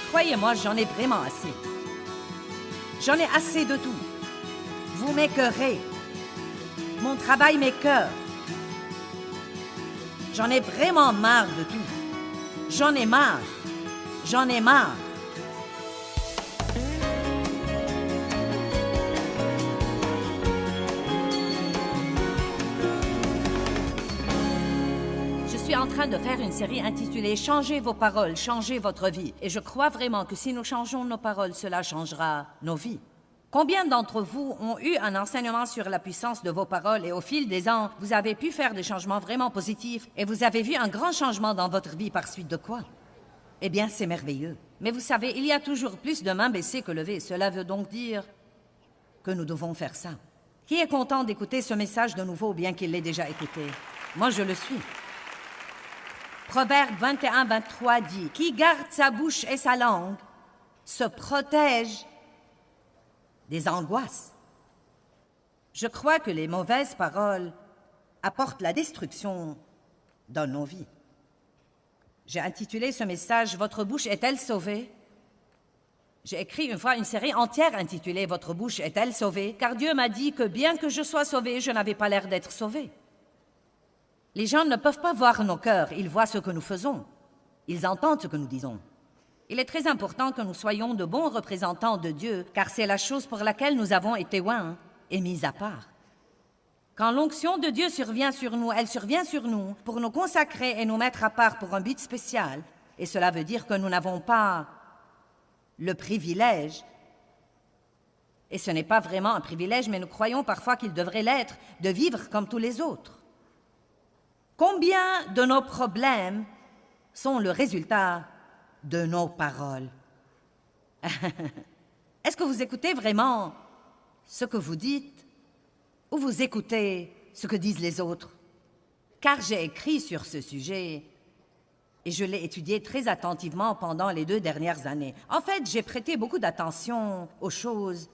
Croyez-moi, j'en ai vraiment assez. J'en ai assez de tout. Vous m'écœurez. Mon travail m'écœure. J'en ai vraiment marre de tout. J'en ai marre. J'en ai marre. Je suis en train de faire une série intitulée « Changez vos paroles, changez votre vie ». Et je crois vraiment que si nous changeons nos paroles, cela changera nos vies. Combien d'entre vous ont eu un enseignement sur la puissance de vos paroles et au fil des ans, vous avez pu faire des changements vraiment positifs et vous avez vu un grand changement dans votre vie par suite de quoi? Eh bien, c'est merveilleux. Mais vous savez, il y a toujours plus de mains baissées que levées. Cela veut donc dire que nous devons faire ça. Qui est content d'écouter ce message de nouveau, bien qu'il l'ait déjà écouté? Moi, je le suis. Proverbe 21-23 dit « Qui garde sa bouche et sa langue se protège des angoisses. » Je crois que les mauvaises paroles apportent la destruction dans nos vies. J'ai intitulé ce message « Votre bouche est-elle sauvée ?» J'ai écrit une fois une série entière intitulée « Votre bouche est-elle sauvée ?» car Dieu m'a dit que bien que je sois sauvé, je n'avais pas l'air d'être sauvé. Les gens ne peuvent pas voir nos cœurs, ils voient ce que nous faisons. Ils entendent ce que nous disons. Il est très important que nous soyons de bons représentants de Dieu, car c'est la chose pour laquelle nous avons été oints et mis à part. Quand l'onction de Dieu survient sur nous, elle survient sur nous pour nous consacrer et nous mettre à part pour un but spécial. Et cela veut dire que nous n'avons pas le privilège, et ce n'est pas vraiment un privilège, mais nous croyons parfois qu'il devrait l'être, de vivre comme tous les autres. Combien de nos problèmes sont le résultat de nos paroles? Est-ce que vous écoutez vraiment ce que vous dites ou vous écoutez ce que disent les autres? Car j'ai écrit sur ce sujet et je l'ai étudié très attentivement pendant les 2 dernières années. En fait, j'ai prêté beaucoup d'attention aux choses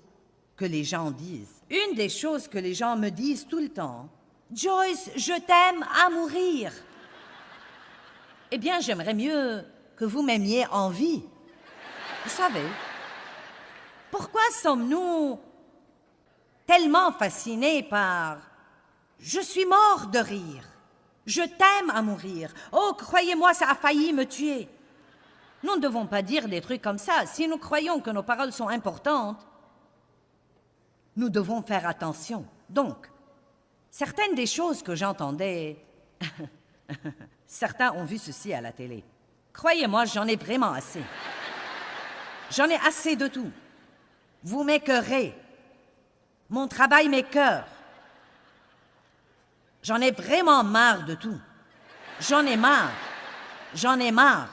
que les gens disent. Une des choses que les gens me disent tout le temps: « Joyce, je t'aime à mourir. » Eh bien, j'aimerais mieux que vous m'aimiez en vie. Vous savez, pourquoi sommes-nous tellement fascinés par « je suis mort de rire, je t'aime à mourir, oh, croyez-moi, ça a failli me tuer ». Nous ne devons pas dire des trucs comme ça. Si nous croyons que nos paroles sont importantes, nous devons faire attention. Donc, certaines des choses que j'entendais, certains ont vu ceci à la télé. Croyez-moi, j'en ai vraiment assez. J'en ai assez de tout. Vous m'écœurez. Mon travail m'écœure. J'en ai vraiment marre de tout. J'en ai marre. J'en ai marre.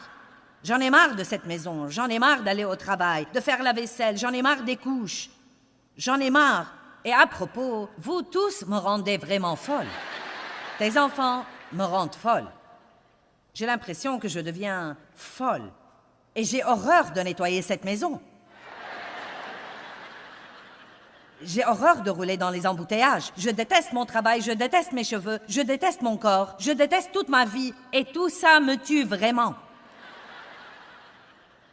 J'en ai marre de cette maison. J'en ai marre d'aller au travail, de faire la vaisselle. J'en ai marre des couches. J'en ai marre. Et à propos, vous tous me rendez vraiment folle. Tes enfants me rendent folle. J'ai l'impression que je deviens folle. Et j'ai horreur de nettoyer cette maison. J'ai horreur de rouler dans les embouteillages. Je déteste mon travail, je déteste mes cheveux, je déteste mon corps, je déteste toute ma vie. Et tout ça me tue vraiment.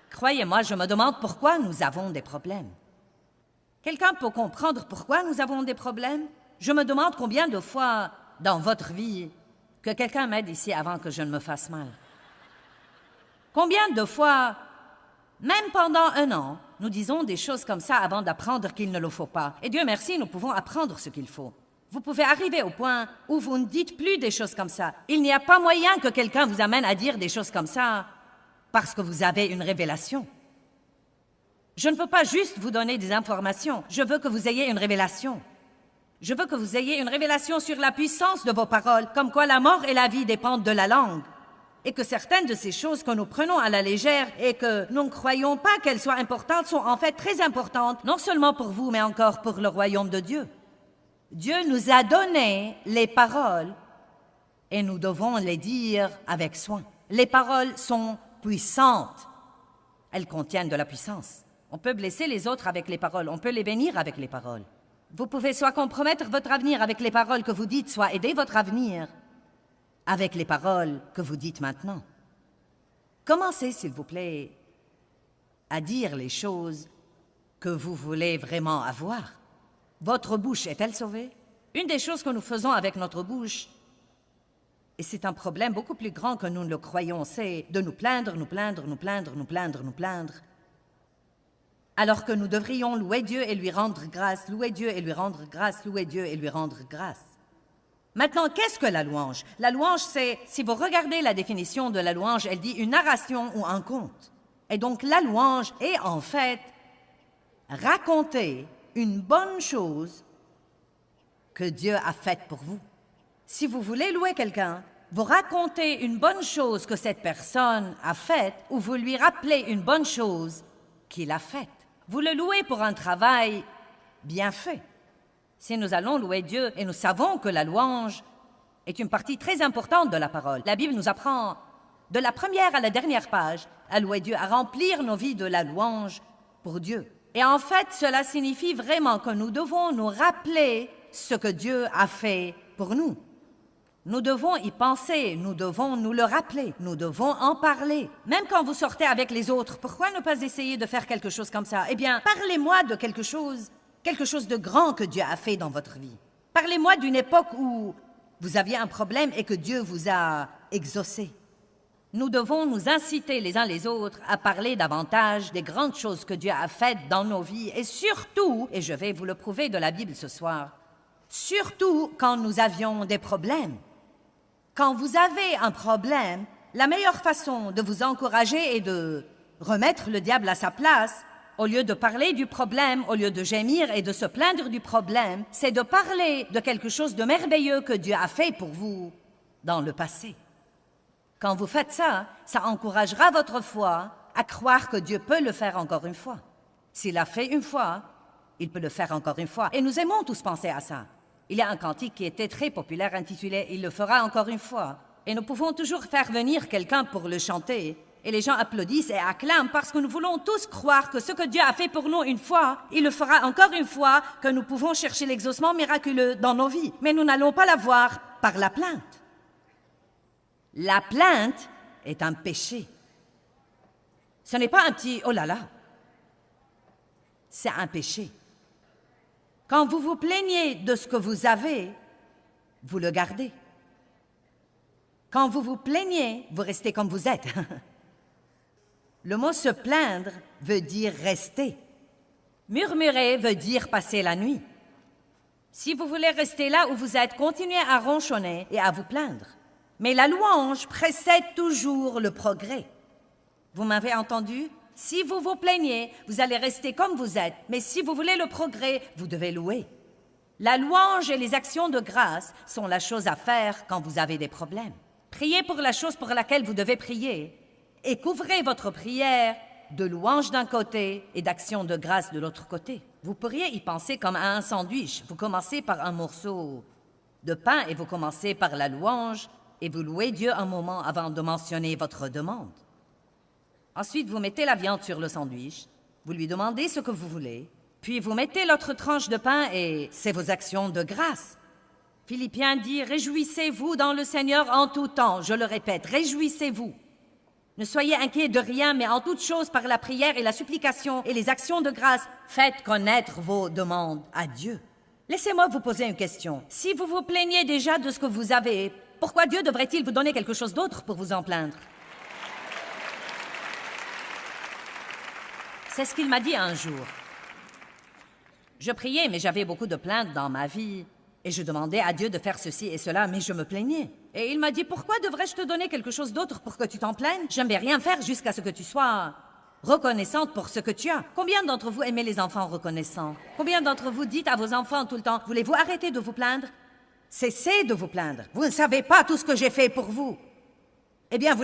Croyez-moi, je me demande pourquoi nous avons des problèmes. Quelqu'un peut comprendre pourquoi nous avons des problèmes? Je me demande combien de fois dans votre vie que quelqu'un m'aide ici avant que je ne me fasse mal. Combien de fois, même pendant 1 an, nous disons des choses comme ça avant d'apprendre qu'il ne le faut pas. Et Dieu merci, nous pouvons apprendre ce qu'il faut. Vous pouvez arriver au point où vous ne dites plus des choses comme ça. Il n'y a pas moyen que quelqu'un vous amène à dire des choses comme ça parce que vous avez une révélation. Je ne veux pas juste vous donner des informations, je veux que vous ayez une révélation. Je veux que vous ayez une révélation sur la puissance de vos paroles, comme quoi la mort et la vie dépendent de la langue. Et que certaines de ces choses que nous prenons à la légère et que nous ne croyons pas qu'elles soient importantes sont en fait très importantes, non seulement pour vous, mais encore pour le royaume de Dieu. Dieu nous a donné les paroles et nous devons les dire avec soin. Les paroles sont puissantes. Elles contiennent de la puissance. On peut blesser les autres avec les paroles, on peut les bénir avec les paroles. Vous pouvez soit compromettre votre avenir avec les paroles que vous dites, soit aider votre avenir avec les paroles que vous dites maintenant. Commencez, s'il vous plaît, à dire les choses que vous voulez vraiment avoir? Votre bouche est-elle sauvée? Une des choses que nous faisons avec notre bouche, et c'est un problème beaucoup plus grand que nous ne le croyons, c'est de nous plaindre, nous plaindre, nous plaindre, nous plaindre, nous plaindre, alors que nous devrions louer Dieu et lui rendre grâce, louer Dieu et lui rendre grâce, louer Dieu et lui rendre grâce. Maintenant, qu'est-ce que la louange? La louange, c'est, si vous regardez la définition de la louange, elle dit une narration ou un conte. Et donc, la louange est en fait raconter une bonne chose que Dieu a faite pour vous. Si vous voulez louer quelqu'un, vous racontez une bonne chose que cette personne a faite ou vous lui rappelez une bonne chose qu'il a faite. Vous le louez pour un travail bien fait. Si nous allons louer Dieu, et nous savons que la louange est une partie très importante de la parole. La Bible nous apprend, de la première à la dernière page, à louer Dieu, à remplir nos vies de la louange pour Dieu. Et en fait, cela signifie vraiment que nous devons nous rappeler ce que Dieu a fait pour nous. Nous devons y penser, nous devons nous le rappeler, nous devons en parler. Même quand vous sortez avec les autres, pourquoi ne pas essayer de faire quelque chose comme ça? Eh bien, parlez-moi de quelque chose de grand que Dieu a fait dans votre vie. Parlez-moi d'une époque où vous aviez un problème et que Dieu vous a exaucé. Nous devons nous inciter les uns les autres à parler davantage des grandes choses que Dieu a faites dans nos vies et surtout, et je vais vous le prouver de la Bible ce soir, surtout quand nous avions des problèmes. Quand vous avez un problème, la meilleure façon de vous encourager est de remettre le diable à sa place. Au lieu de parler du problème, au lieu de gémir et de se plaindre du problème, c'est de parler de quelque chose de merveilleux que Dieu a fait pour vous dans le passé. Quand vous faites ça, ça encouragera votre foi à croire que Dieu peut le faire encore une fois. S'il l'a fait une fois, il peut le faire encore une fois. Et nous aimons tous penser à ça. Il y a un cantique qui était très populaire intitulé « Il le fera encore une fois ». Et nous pouvons toujours faire venir quelqu'un pour le chanter. Et les gens applaudissent et acclament parce que nous voulons tous croire que ce que Dieu a fait pour nous une fois, il le fera encore une fois, que nous pouvons chercher l'exaucement miraculeux dans nos vies. Mais nous n'allons pas l'avoir par la plainte. La plainte est un péché. Ce n'est pas un petit « oh là là ». C'est un péché. Quand vous vous plaignez de ce que vous avez, vous le gardez. Quand vous vous plaignez, vous restez comme vous êtes. Le mot « se plaindre » veut dire « rester ». Murmurer veut dire « passer la nuit ». Si vous voulez rester là où vous êtes, continuez à ronchonner et à vous plaindre. Mais la louange précède toujours le progrès. Vous m'avez entendu? Si vous vous plaignez, vous allez rester comme vous êtes. Mais si vous voulez le progrès, vous devez louer. La louange et les actions de grâce sont la chose à faire quand vous avez des problèmes. Priez pour la chose pour laquelle vous devez prier et couvrez votre prière de louange d'un côté et d'action de grâce de l'autre côté. Vous pourriez y penser comme à un sandwich. Vous commencez par un morceau de pain et vous commencez par la louange et vous louez Dieu un moment avant de mentionner votre demande. Ensuite, vous mettez la viande sur le sandwich, vous lui demandez ce que vous voulez, puis vous mettez l'autre tranche de pain et c'est vos actions de grâce. Philippiens dit « Réjouissez-vous dans le Seigneur en tout temps ». Je le répète, réjouissez-vous. Ne soyez inquiets de rien, mais en toute chose, par la prière et la supplication et les actions de grâce, faites connaître vos demandes à Dieu. Laissez-moi vous poser une question. Si vous vous plaignez déjà de ce que vous avez, pourquoi Dieu devrait-il vous donner quelque chose d'autre pour vous en plaindre? C'est ce qu'il m'a dit un jour. Je priais, mais j'avais beaucoup de plaintes dans ma vie. Et je demandais à Dieu de faire ceci et cela, mais je me plaignais. Et il m'a dit, pourquoi devrais-je te donner quelque chose d'autre pour que tu t'en plaignes? Je ne vais rien faire jusqu'à ce que tu sois reconnaissante pour ce que tu as. Combien d'entre vous aimez les enfants reconnaissants? Combien d'entre vous dites à vos enfants tout le temps, voulez-vous arrêter de vous plaindre? Cessez de vous plaindre. Vous ne savez pas tout ce que j'ai fait pour vous. Eh bien, vous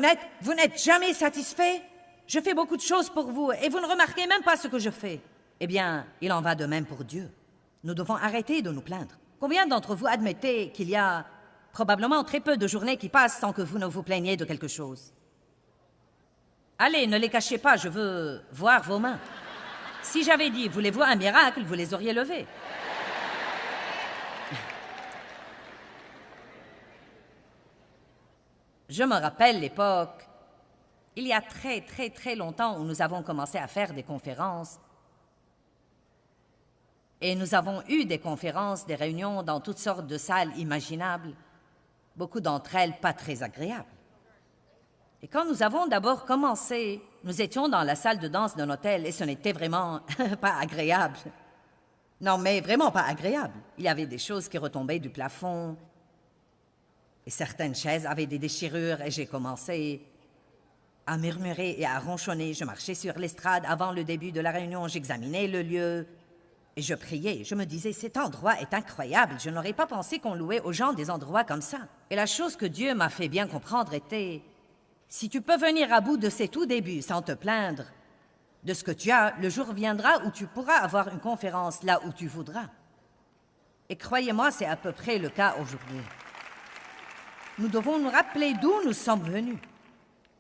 n'êtes jamais satisfait? Je fais beaucoup de choses pour vous et vous ne remarquez même pas ce que je fais. Eh bien, il en va de même pour Dieu. Nous devons arrêter de nous plaindre. Combien d'entre vous admettez qu'il y a probablement très peu de journées qui passent sans que vous ne vous plaigniez de quelque chose? Allez, ne les cachez pas, je veux voir vos mains. Si j'avais dit, voulez-vous un miracle, vous les auriez levées. Je me rappelle l'époque Il y a très, très, très longtemps où nous avons commencé à faire des conférences. Et nous avons eu des conférences, des réunions dans toutes sortes de salles imaginables, beaucoup d'entre elles pas très agréables. Et quand nous avons d'abord commencé, nous étions dans la salle de danse d'un hôtel et ce n'était vraiment pas agréable. Non, mais vraiment pas agréable. Il y avait des choses qui retombaient du plafond et certaines chaises avaient des déchirures et j'ai commencé à murmurer et à ronchonner. Je marchais sur l'estrade avant le début de la réunion, j'examinais le lieu et je priais. Je me disais, cet endroit est incroyable. Je n'aurais pas pensé qu'on louait aux gens des endroits comme ça. Et la chose que Dieu m'a fait bien comprendre était, si tu peux venir à bout de ces tout débuts sans te plaindre de ce que tu as, le jour viendra où tu pourras avoir une conférence là où tu voudras. Et croyez-moi, c'est à peu près le cas aujourd'hui. Nous devons nous rappeler d'où nous sommes venus.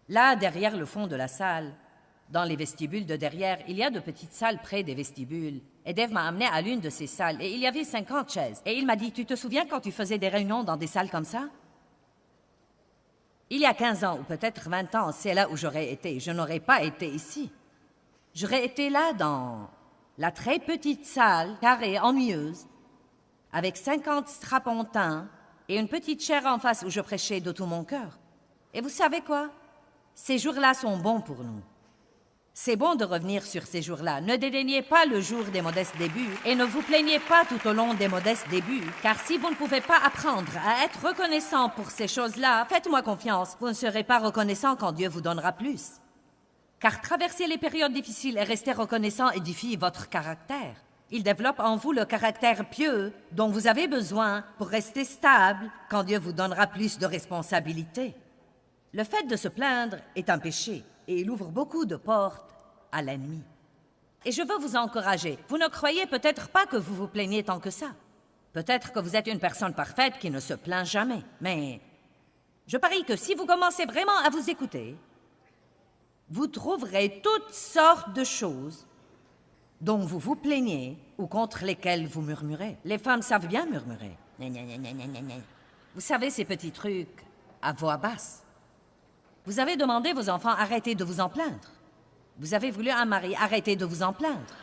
Là, derrière le fond de la salle, dans les vestibules de derrière, il y a de petites salles près des vestibules. Et Dave m'a amené à l'une de ces salles et il y avait 50 chaises. Et il m'a dit, tu te souviens quand tu faisais des réunions dans des salles comme ça? Il y a 15 ans ou peut-être 20 ans, c'est là où j'aurais été. Je n'aurais pas été ici. J'aurais été là dans la très petite salle, carrée, ennuyeuse, avec 50 strapontins et une petite chaire en face où je prêchais de tout mon cœur. Et vous savez quoi? Ces jours-là sont bons pour nous. C'est bon de revenir sur ces jours-là. Ne dédaignez pas le jour des modestes débuts et ne vous plaignez pas tout au long des modestes débuts, car si vous ne pouvez pas apprendre à être reconnaissant pour ces choses-là, faites-moi confiance, vous ne serez pas reconnaissant quand Dieu vous donnera plus. Car traverser les périodes difficiles et rester reconnaissant édifie votre caractère. Il développe en vous le caractère pieux dont vous avez besoin pour rester stable quand Dieu vous donnera plus de responsabilités. Le fait de se plaindre est un péché et il ouvre beaucoup de portes à l'ennemi. Et je veux vous encourager. Vous ne croyez peut-être pas que vous vous plaignez tant que ça. Peut-être que vous êtes une personne parfaite qui ne se plaint jamais. Mais je parie que si vous commencez vraiment à vous écouter, vous trouverez toutes sortes de choses dont vous vous plaignez ou contre lesquelles vous murmurez. Les femmes savent bien murmurer. Vous savez, ces petits trucs à voix basse. Vous avez demandé vos enfants, arrêtez de vous en plaindre. Vous avez voulu un mari, arrêtez de vous en plaindre.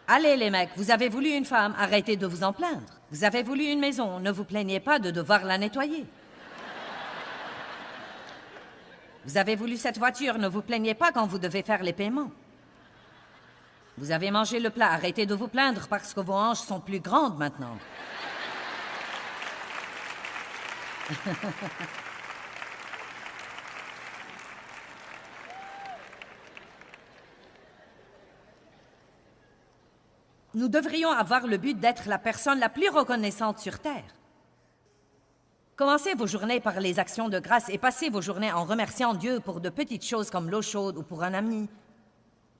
Allez les mecs, vous avez voulu une femme, arrêtez de vous en plaindre. Vous avez voulu une maison, ne vous plaignez pas de devoir la nettoyer. Vous avez voulu cette voiture, ne vous plaignez pas quand vous devez faire les paiements. Vous avez mangé le plat, arrêtez de vous plaindre parce que vos hanches sont plus grandes maintenant. Nous devrions avoir le but d'être la personne la plus reconnaissante sur Terre. Commencez vos journées par les actions de grâce et passez vos journées en remerciant Dieu pour de petites choses comme l'eau chaude ou pour un ami,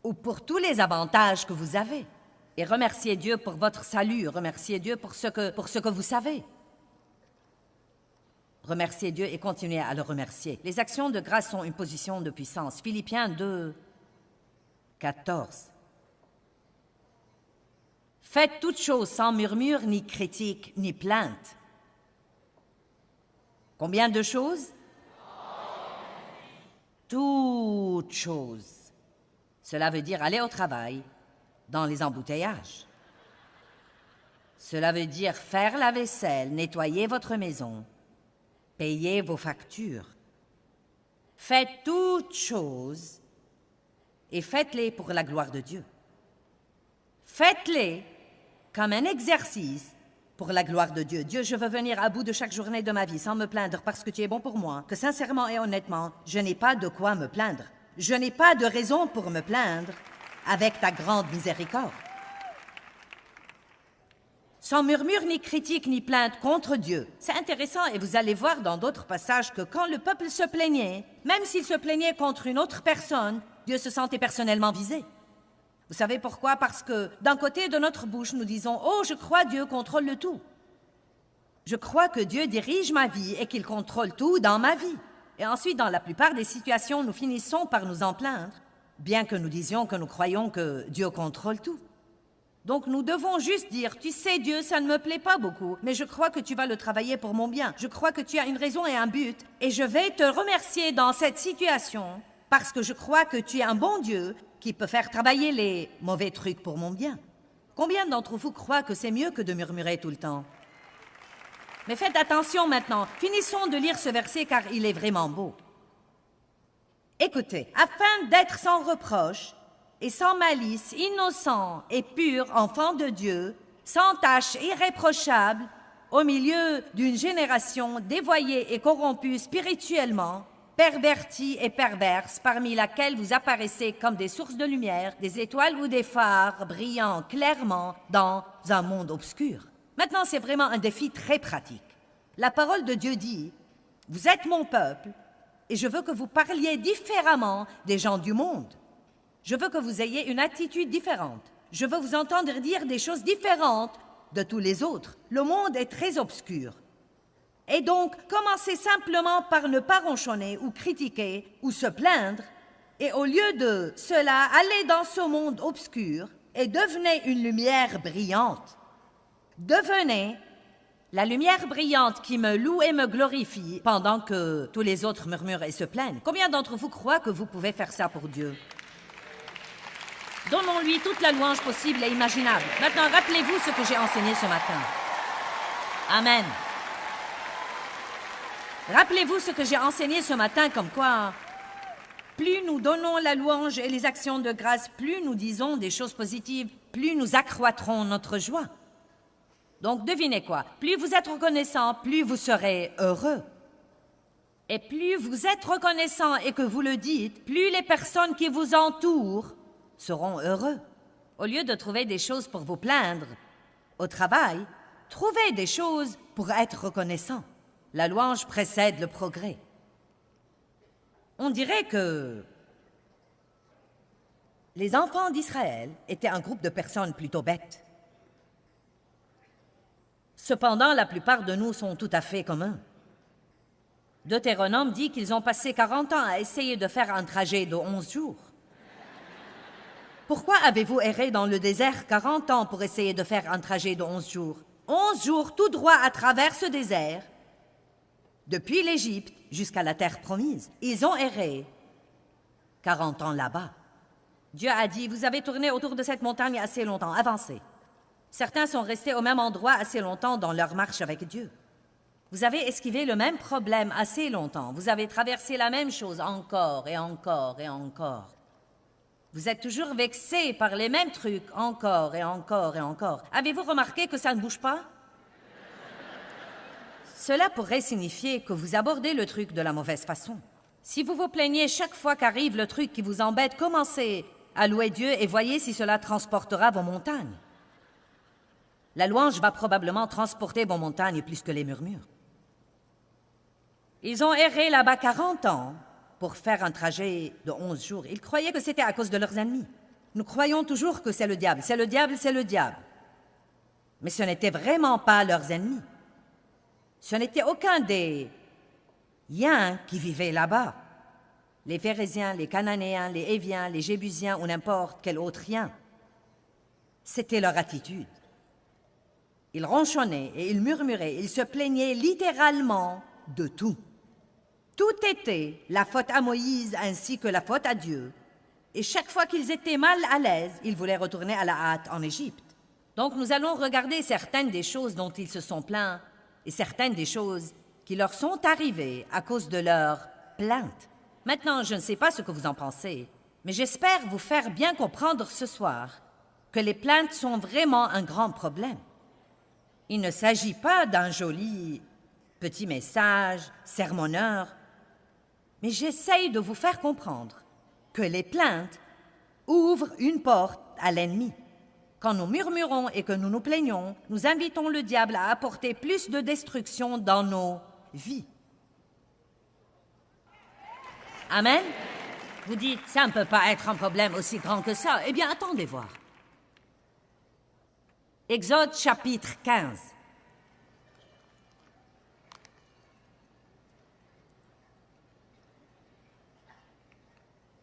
ou pour tous les avantages que vous avez. Et remerciez Dieu pour votre salut, remerciez Dieu pour ce que vous savez. Remerciez Dieu et continuez à le remercier. Les actions de grâce sont une position de puissance. Philippiens 2, 14. Faites toutes choses sans murmure, ni critique, ni plainte. Combien de choses? Toutes choses. Cela veut dire aller au travail, dans les embouteillages. Cela veut dire faire la vaisselle, nettoyer votre maison, payer vos factures. Faites toutes choses et faites-les pour la gloire de Dieu. Faites-les comme un exercice pour la gloire de Dieu. Dieu, je veux venir à bout de chaque journée de ma vie sans me plaindre parce que tu es bon pour moi, que sincèrement et honnêtement, je n'ai pas de quoi me plaindre. Je n'ai pas de raison pour me plaindre avec ta grande miséricorde. Sans murmure, ni critique, ni plainte contre Dieu. C'est intéressant et vous allez voir dans d'autres passages que quand le peuple se plaignait, même s'il se plaignait contre une autre personne, Dieu se sentait personnellement visé. Vous savez pourquoi? Parce que d'un côté de notre bouche, nous disons « Oh, je crois Dieu contrôle le tout. Je crois que Dieu dirige ma vie et qu'il contrôle tout dans ma vie. » Et ensuite, dans la plupart des situations, nous finissons par nous en plaindre, bien que nous disions que nous croyons que Dieu contrôle tout. Donc nous devons juste dire, tu sais Dieu, ça ne me plaît pas beaucoup, mais je crois que tu vas le travailler pour mon bien. Je crois que tu as une raison et un but, et je vais te remercier dans cette situation, parce que je crois que tu es un bon Dieu qui peut faire travailler les mauvais trucs pour mon bien. Combien d'entre vous croient que c'est mieux que de murmurer tout le temps? Mais faites attention maintenant, finissons de lire ce verset car il est vraiment beau. Écoutez, afin d'être sans reproche et sans malice, innocent et pur, enfant de Dieu, sans tache, irréprochable, au milieu d'une génération dévoyée et corrompue spirituellement, pervertie et perverse, parmi laquelle vous apparaissez comme des sources de lumière, des étoiles ou des phares brillant clairement dans un monde obscur. Maintenant, c'est vraiment un défi très pratique. La parole de Dieu dit, « Vous êtes mon peuple, et je veux que vous parliez différemment des gens du monde. Je veux que vous ayez une attitude différente. Je veux vous entendre dire des choses différentes de tous les autres. Le monde est très obscur. Et donc, commencez simplement par ne pas ronchonner ou critiquer ou se plaindre, et au lieu de cela, allez dans ce monde obscur et devenez une lumière brillante. Devenez la lumière brillante qui me loue et me glorifie pendant que tous les autres murmurent et se plaignent. Combien d'entre vous croient que vous pouvez faire ça pour Dieu? Donnons-lui toute la louange possible et imaginable. Maintenant, rappelez-vous ce que j'ai enseigné ce matin. Amen. Rappelez-vous ce que j'ai enseigné ce matin, comme quoi, plus nous donnons la louange et les actions de grâce, plus nous disons des choses positives, plus nous accroîtrons notre joie. Donc, devinez quoi? Plus vous êtes reconnaissant, plus vous serez heureux. Et plus vous êtes reconnaissant et que vous le dites, plus les personnes qui vous entourent seront heureux. Au lieu de trouver des choses pour vous plaindre au travail, trouvez des choses pour être reconnaissant. La louange précède le progrès. On dirait que les enfants d'Israël étaient un groupe de personnes plutôt bêtes. Cependant, la plupart de nous sont tout à fait comme eux. Deutéronome dit qu'ils ont passé 40 ans à essayer de faire un trajet de 11 jours. Pourquoi avez-vous erré dans le désert 40 ans pour essayer de faire un trajet de 11 jours? 11 jours tout droit à travers ce désert, depuis l'Égypte jusqu'à la terre promise. Ils ont erré 40 ans là-bas. Dieu a dit, vous avez tourné autour de cette montagne assez longtemps, avancez. Certains sont restés au même endroit assez longtemps dans leur marche avec Dieu. Vous avez esquivé le même problème assez longtemps. Vous avez traversé la même chose encore et encore et encore. Vous êtes toujours vexé par les mêmes trucs encore et encore et encore. Avez-vous remarqué que ça ne bouge pas? Cela pourrait signifier que vous abordez le truc de la mauvaise façon. Si vous vous plaignez chaque fois qu'arrive le truc qui vous embête, commencez à louer Dieu et voyez si cela transportera vos montagnes. La louange va probablement transporter vos montagnes plus que les murmures. Ils ont erré là-bas 40 ans pour faire un trajet de 11 jours. Ils croyaient que c'était à cause de leurs ennemis. Nous croyons toujours que c'est le diable, c'est le diable, c'est le diable. Mais ce n'était vraiment pas leurs ennemis. Ce n'était aucun des Yens qui vivaient là-bas. Les Phérésiens, les Cananéens, les Héviens, les Jébusiens ou n'importe quel autre Yen. C'était leur attitude. Ils ronchonnaient et ils murmuraient, ils se plaignaient littéralement de tout. Tout était la faute à Moïse ainsi que la faute à Dieu. Et chaque fois qu'ils étaient mal à l'aise, ils voulaient retourner à la hâte en Égypte. Donc nous allons regarder certaines des choses dont ils se sont plaints et certaines des choses qui leur sont arrivées à cause de leurs plaintes. Maintenant, je ne sais pas ce que vous en pensez, mais j'espère vous faire bien comprendre ce soir que les plaintes sont vraiment un grand problème. Il ne s'agit pas d'un joli petit message sermonneur, mais j'essaye de vous faire comprendre que les plaintes ouvrent une porte à l'ennemi. Quand nous murmurons et que nous nous plaignons, nous invitons le diable à apporter plus de destruction dans nos vies. Amen? Vous dites, ça ne peut pas être un problème aussi grand que ça. Eh bien, attendez voir. Exode chapitre 15.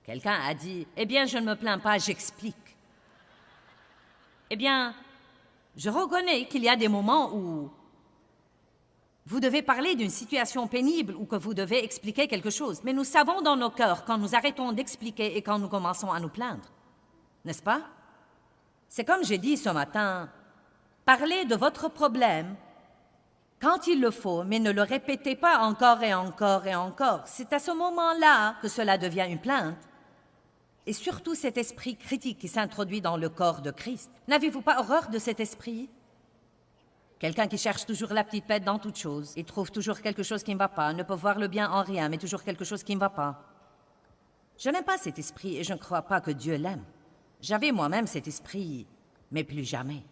Quelqu'un a dit, « Eh bien, je ne me plains pas, j'explique. » Eh bien, je reconnais qu'il y a des moments où vous devez parler d'une situation pénible ou que vous devez expliquer quelque chose. Mais nous savons dans nos cœurs quand nous arrêtons d'expliquer et quand nous commençons à nous plaindre. N'est-ce pas? C'est comme j'ai dit ce matin, parlez de votre problème quand il le faut, mais ne le répétez pas encore et encore et encore. C'est à ce moment-là que cela devient une plainte. Et surtout cet esprit critique qui s'introduit dans le corps de Christ. N'avez-vous pas horreur de cet esprit? Quelqu'un qui cherche toujours la petite bête dans toute chose. Il trouve toujours quelque chose qui ne va pas, ne peut voir le bien en rien, mais toujours quelque chose qui ne va pas. Je n'aime pas cet esprit et je ne crois pas que Dieu l'aime. J'avais moi-même cet esprit, mais plus jamais.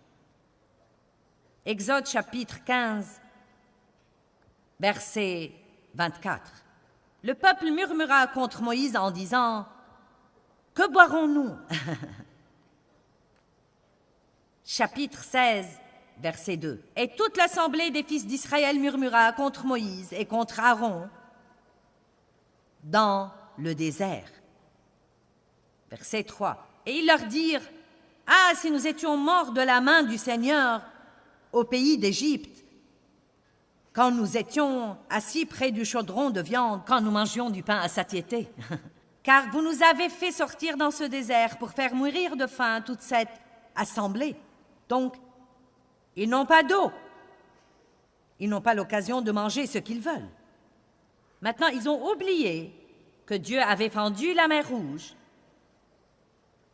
Exode chapitre 15, verset 24. Le peuple murmura contre Moïse en disant « Que boirons-nous » Chapitre 16, verset 2. Et toute l'assemblée des fils d'Israël murmura contre Moïse et contre Aaron dans le désert. Verset 3. Et ils leur dirent « Ah, si nous étions morts de la main du Seigneur au pays d'Égypte, quand nous étions assis près du chaudron de viande, quand nous mangions du pain à satiété. Car vous nous avez fait sortir dans ce désert pour faire mourir de faim toute cette assemblée. Donc, ils n'ont pas d'eau. Ils n'ont pas l'occasion de manger ce qu'ils veulent. Maintenant, ils ont oublié que Dieu avait fendu la mer Rouge,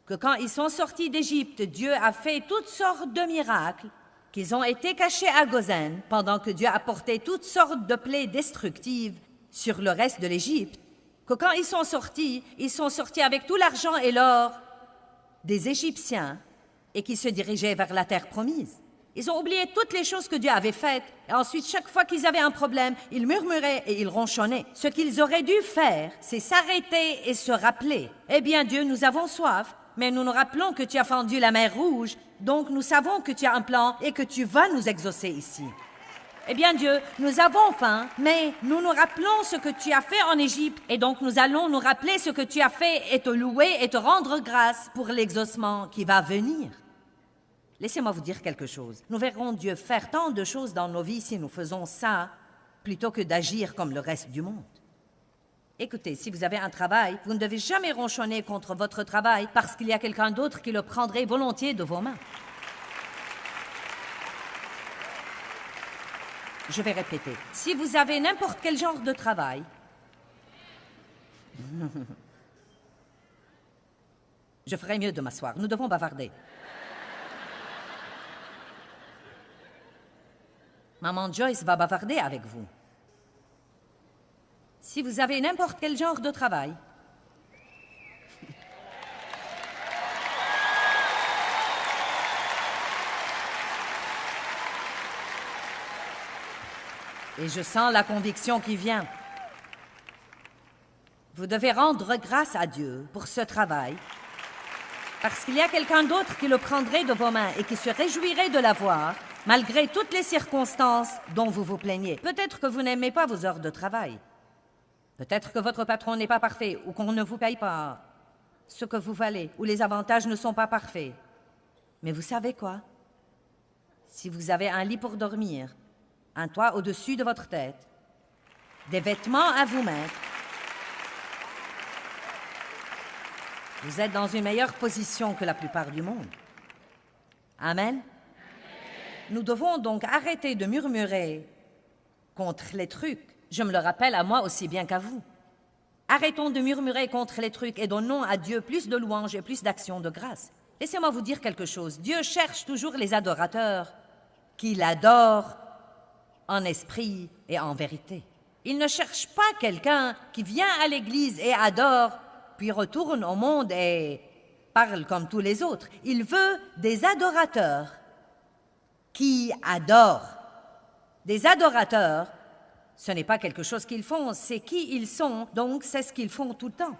que quand ils sont sortis d'Égypte, Dieu a fait toutes sortes de miracles, qu'ils ont été cachés à Goshen pendant que Dieu a porté toutes sortes de plaies destructives sur le reste de l'Égypte, que quand ils sont sortis avec tout l'argent et l'or des Égyptiens et qui se dirigeaient vers la terre promise. Ils ont oublié toutes les choses que Dieu avait faites et ensuite, chaque fois qu'ils avaient un problème, ils murmuraient et ils ronchonnaient. Ce qu'ils auraient dû faire, c'est s'arrêter et se rappeler. Eh bien, Dieu, nous avons soif, mais nous nous rappelons que tu as fendu la mer Rouge, donc nous savons que tu as un plan et que tu vas nous exaucer ici. Eh bien, Dieu, nous avons faim, mais nous nous rappelons ce que tu as fait en Égypte, et donc nous allons nous rappeler ce que tu as fait et te louer et te rendre grâce pour l'exaucement qui va venir. Laissez-moi vous dire quelque chose. Nous verrons Dieu faire tant de choses dans nos vies si nous faisons ça, plutôt que d'agir comme le reste du monde. Écoutez, si vous avez un travail, vous ne devez jamais ronchonner contre votre travail parce qu'il y a quelqu'un d'autre qui le prendrait volontiers de vos mains. Je vais répéter. Si vous avez n'importe quel genre de travail, je ferais mieux de m'asseoir. Nous devons bavarder. Maman Joyce va bavarder avec vous. Si vous avez n'importe quel genre de travail, et je sens la conviction qui vient, vous devez rendre grâce à Dieu pour ce travail, parce qu'il y a quelqu'un d'autre qui le prendrait de vos mains et qui se réjouirait de l'avoir, malgré toutes les circonstances dont vous vous plaignez. Peut-être que vous n'aimez pas vos heures de travail. Peut-être que votre patron n'est pas parfait ou qu'on ne vous paye pas ce que vous valez ou les avantages ne sont pas parfaits. Mais vous savez quoi? Si vous avez un lit pour dormir, un toit au-dessus de votre tête, des vêtements à vous mettre, vous êtes dans une meilleure position que la plupart du monde. Amen? Nous devons donc arrêter de murmurer contre les trucs. Je me le rappelle à moi aussi bien qu'à vous. Arrêtons de murmurer contre les trucs et donnons à Dieu plus de louanges et plus d'actions de grâce. Laissez-moi vous dire quelque chose. Dieu cherche toujours les adorateurs qui l'adorent en esprit et en vérité. Il ne cherche pas quelqu'un qui vient à l'église et adore, puis retourne au monde et parle comme tous les autres. Il veut des adorateurs qui adorent. Des adorateurs, ce n'est pas quelque chose qu'ils font, c'est qui ils sont, donc c'est ce qu'ils font tout le temps.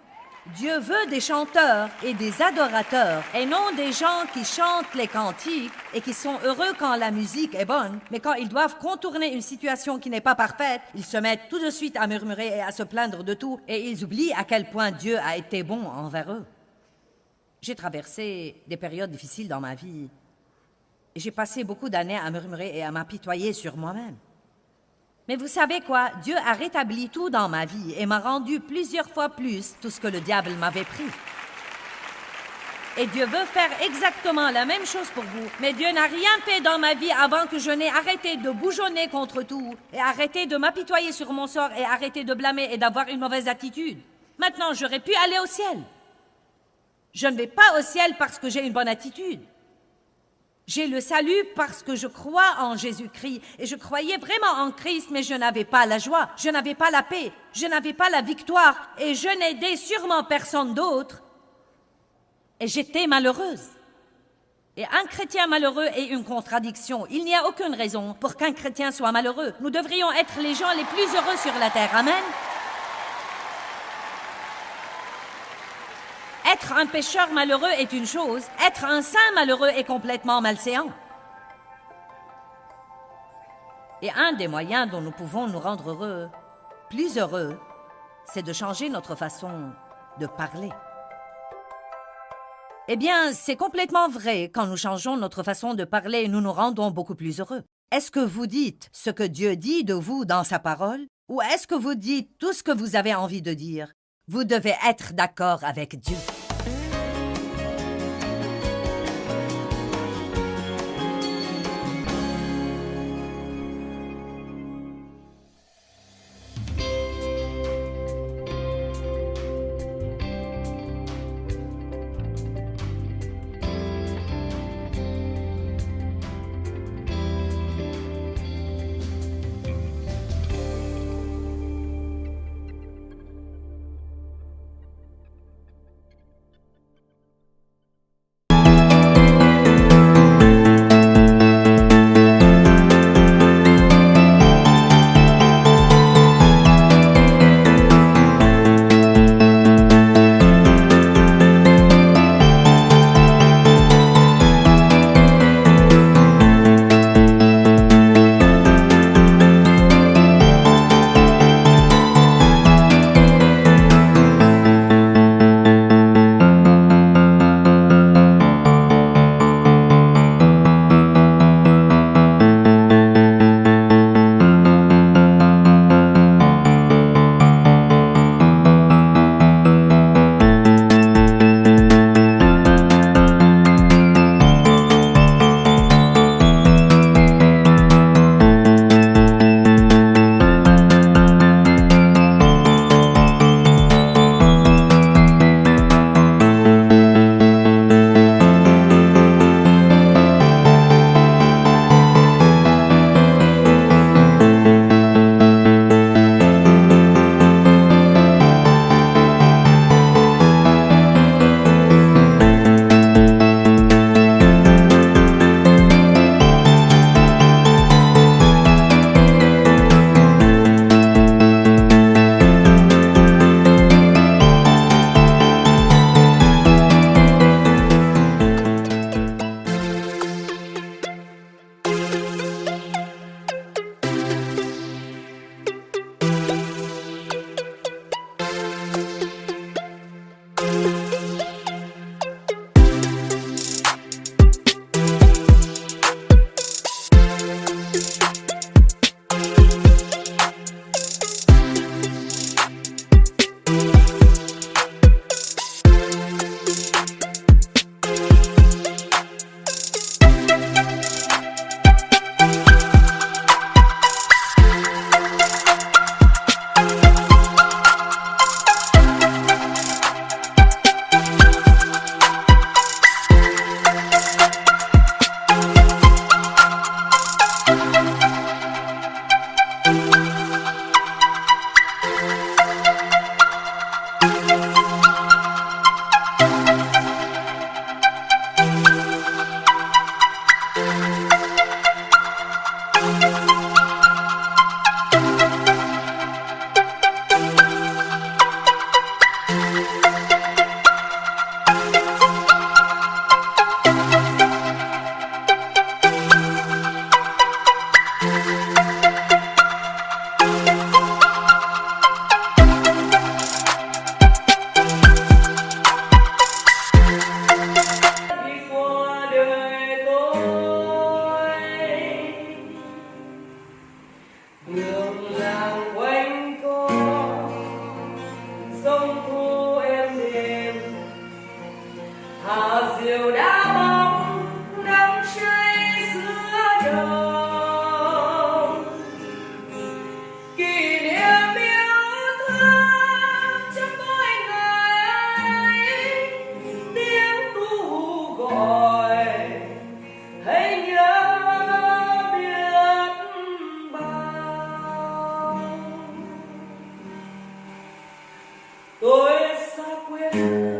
Dieu veut des chanteurs et des adorateurs, et non des gens qui chantent les cantiques et qui sont heureux quand la musique est bonne, mais quand ils doivent contourner une situation qui n'est pas parfaite, ils se mettent tout de suite à murmurer et à se plaindre de tout, et ils oublient à quel point Dieu a été bon envers eux. J'ai traversé des périodes difficiles dans ma vie, Et j'ai passé beaucoup d'années à murmurer et à m'apitoyer sur moi-même. Mais vous savez quoi? Dieu a rétabli tout dans ma vie et m'a rendu plusieurs fois plus tout ce que le diable m'avait pris. Et Dieu veut faire exactement la même chose pour vous. Mais Dieu n'a rien fait dans ma vie avant que je n'ai arrêté de bougeonner contre tout et arrêté de m'apitoyer sur mon sort et arrêté de blâmer et d'avoir une mauvaise attitude. Maintenant, j'aurais pu aller au ciel. Je ne vais pas au ciel parce que j'ai une bonne attitude. J'ai le salut parce que je crois en Jésus-Christ et je croyais vraiment en Christ, mais je n'avais pas la joie, je n'avais pas la paix, je n'avais pas la victoire et je n'aidais sûrement personne d'autre. Et j'étais malheureuse. Et un chrétien malheureux est une contradiction. Il n'y a aucune raison pour qu'un chrétien soit malheureux. Nous devrions être les gens les plus heureux sur la terre. Amen. Être un pécheur malheureux est une chose. Être un saint malheureux est complètement malséant. Et un des moyens dont nous pouvons nous rendre heureux, plus heureux, c'est de changer notre façon de parler. Eh bien, c'est complètement vrai. Quand nous changeons notre façon de parler, nous nous rendons beaucoup plus heureux. Est-ce que vous dites ce que Dieu dit de vous dans sa parole? Ou est-ce que vous dites tout ce que vous avez envie de dire? Vous devez être d'accord avec Dieu. toda esa cuerda